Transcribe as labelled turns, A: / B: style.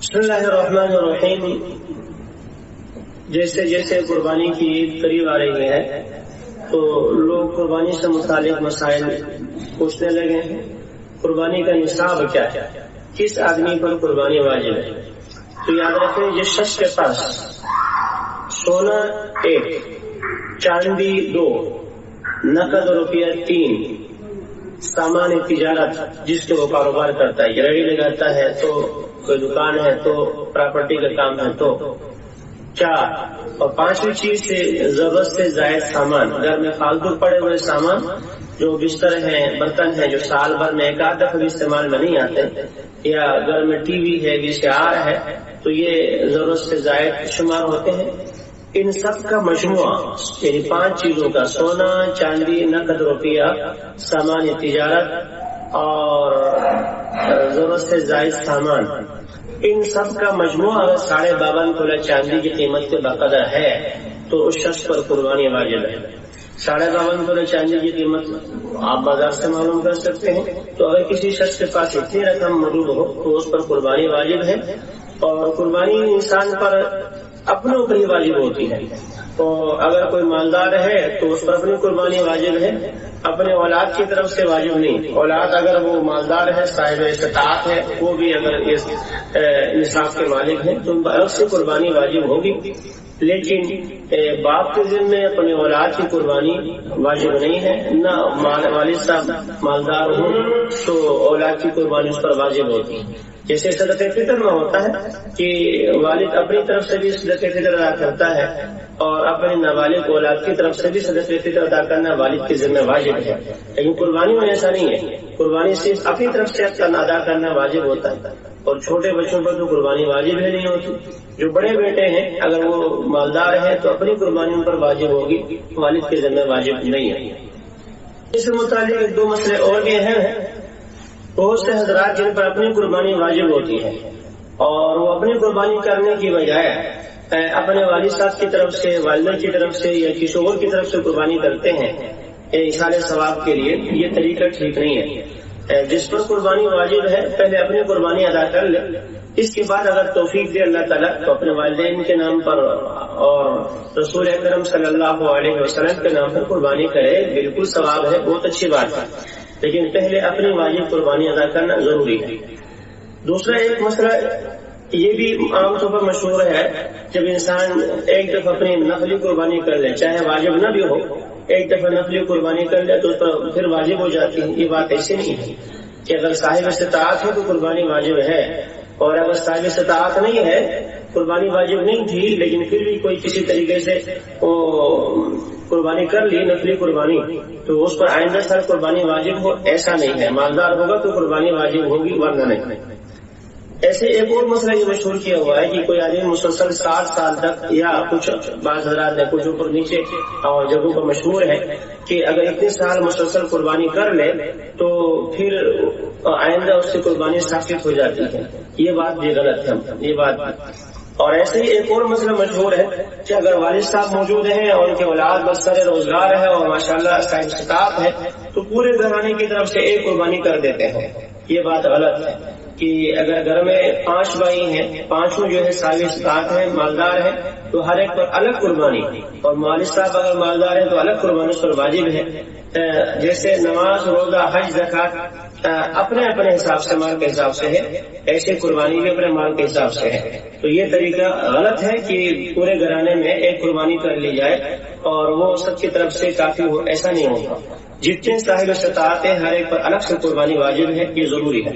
A: بسم اللہ الرحمن الرحیم۔ جیسے جیسے قربانی کی عید قریب آ رہی ہے تو لوگ قربانی سے متعلق مسائل پوچھنے لگے ہیں۔ قربانی کا نصاب کیا ہے، کس آدمی پر قربانی واجب ہے؟ تو یاد رکھیں، جس شخص کے پاس سونا 1، چاندی 2، نقد روپیہ 3، سامان تجارت جس کے وہ کاروبار کرتا ہے، گرہی لگاتا ہے تو کوئی دکان ہے تو پراپرٹی کا کام ہے تو 4، اور 5ویں چیز سے ضرورت سے زائد سامان، گھر میں فالتو پڑے ہوئے سامان جو بستر ہیں، برتن ہیں جو سال بھر میں ایک آدھ دفعہ بھی استعمال میں نہیں آتے، یا گھر میں ٹی وی ہے، VCR ہے، تو یہ ضرورت سے زائد شمار ہوتے ہیں۔ ان سب کا مجموعہ یعنی 5 چیزوں کا، سونا، چاندی، نقد روپیہ، سامان تجارت اور ضرورت سے زائد سامان، ان سب کا مجموعہ اگر 52.5 تولہ چاندی کی قیمت کے بقدر ہے تو اس شخص پر قربانی واجب ہے۔ 52.5 تولہ چاندی کی قیمت آپ بازار سے معلوم کر سکتے ہیں، تو اگر کسی شخص کے پاس اتنی رقم موجود ہو تو اس پر قربانی واجب ہے۔ اور قربانی انسان پر اپنے اوپر ہی واجب ہوتی ہے، تو اگر کوئی مالدار ہے تو اس پر اپنی قربانی واجب ہے، اپنے اولاد کی طرف سے واجب نہیں۔ اولاد اگر وہ مالدار ہے، صاحب استطاعت ہے، وہ بھی اگر اس نصاب کے مالک ہیں تو ان پر الگ سے قربانی واجب ہوگی، لیکن باپ کے ذمے اپنے اولاد کی قربانی واجب نہیں ہے۔ نہ والد صاحب مالدار ہوں تو اولاد کی قربانی اس پر واجب ہوتی ہے۔ جیسے صدقہ فطر میں ہوتا ہے کہ والد اپنی طرف سے بھی صدقہ فطر ادا کرتا ہے اور اپنے نابالغ اولاد کی طرف سے بھی صدقہ فطر ادا کرنا والد کے ذمہ واجب ہے، لیکن قربانی میں ایسا نہیں ہے۔ قربانی صرف اپنی طرف سے ادا کرنا واجب ہوتا ہے، اور چھوٹے بچوں پر تو قربانی واجب ہی نہیں ہوتی۔ جو بڑے بیٹے ہیں اگر وہ مالدار ہیں تو اپنی قربانی ان پر واجب ہوگی، والد کے ذمہ واجب نہیں ہے۔ اس سے متعلق 2 مسئلے اور بھی ہیں۔ بہت سے حضرات جن پر اپنی قربانی واجب ہوتی ہے اور وہ اپنی قربانی کرنے کی بجائے اپنے والد صاحب کی طرف سے، والدہ کی طرف سے یا کسی اور کی طرف سے قربانی کرتے ہیں ایصال ثواب کے لیے، یہ طریقہ ٹھیک نہیں ہے۔ جس پر قربانی واجب ہے پہلے اپنی قربانی ادا کر لے، اس کے بعد اگر توفیق دے اللہ تعالیٰ تو اپنے والدین کے نام پر اور رسول اکرم صلی اللہ علیہ وسلم کے نام پر قربانی کرے، بالکل ثواب ہے، بہت اچھی بات ہے، لیکن پہلے اپنی واجب قربانی ادا کرنا ضروری ہے۔ دوسرا ایک مسئلہ یہ بھی عام طور پر مشہور ہے، جب انسان ایک دفعہ اپنی نفلی قربانی کر لے، چاہے واجب نہ بھی ہو، ایک دفعہ نفلی قربانی کر لے تو اس پر پھر واجب ہو جاتی ہے۔ یہ بات ایسی نہیں ہے کہ اگر صاحب استطاعت ہے تو قربانی واجب ہے، اور اگر صاحب استطاعت نہیں ہے، قربانی واجب نہیں تھی لیکن پھر بھی کوئی کسی طریقے سے قربانی کر لی، نفلی قربانی، تو اس پر آئندہ سال قربانی واجب ہو، ایسا نہیں ہے۔ مالدار ہوگا تو قربانی واجب ہوگی، ورنہ نہیں۔ ایسے ایک اور مسئلہ یہ مشہور کیا ہوا ہے کہ کوئی آدمی مسلسل 60 سال تک، یا کچھ بعض حضرات نے کچھ اوپر نیچے اور جگہوں پر مشہور ہے کہ اگر اتنے سال مسلسل قربانی کر لے تو پھر آئندہ اس سے قربانی ثابت ہو جاتی ہے۔ یہ بات بھی غلط ہے، یہ بات۔ اور ایسے ہی ایک اور مسئلہ مشہور ہے کہ اگر والد صاحب موجود ہیں اور ان کے اولاد بسر روزگار ہے اور ماشاءاللہ صاحب استطاعت ہے تو پورے گھرانے کی طرف سے ایک قربانی کر دیتے ہیں۔ یہ بات غلط ہے کہ اگر گھر میں 5 بھائی ہیں، 5 جو ہے صاحب استطاعت ہے، مالدار ہے، تو ہر ایک پر الگ قربانی، اور والد صاحب اگر مالدار ہے تو الگ قربانی اس پر واجب ہے۔ جیسے نماز، روزہ، حج، زکات اپنے اپنے حساب سے، مال کے حساب سے ہے، ایسے قربانی بھی اپنے مال کے حساب سے ہے۔ تو یہ طریقہ غلط ہے کہ پورے گھرانے میں ایک قربانی کر لی جائے اور وہ سب کی طرف سے کافی ہو، ایسا نہیں ہوگا۔ جتنے صاحب استطاعت ہیں ہر ایک پر الگ سے قربانی واجب ہے، یہ ضروری ہے۔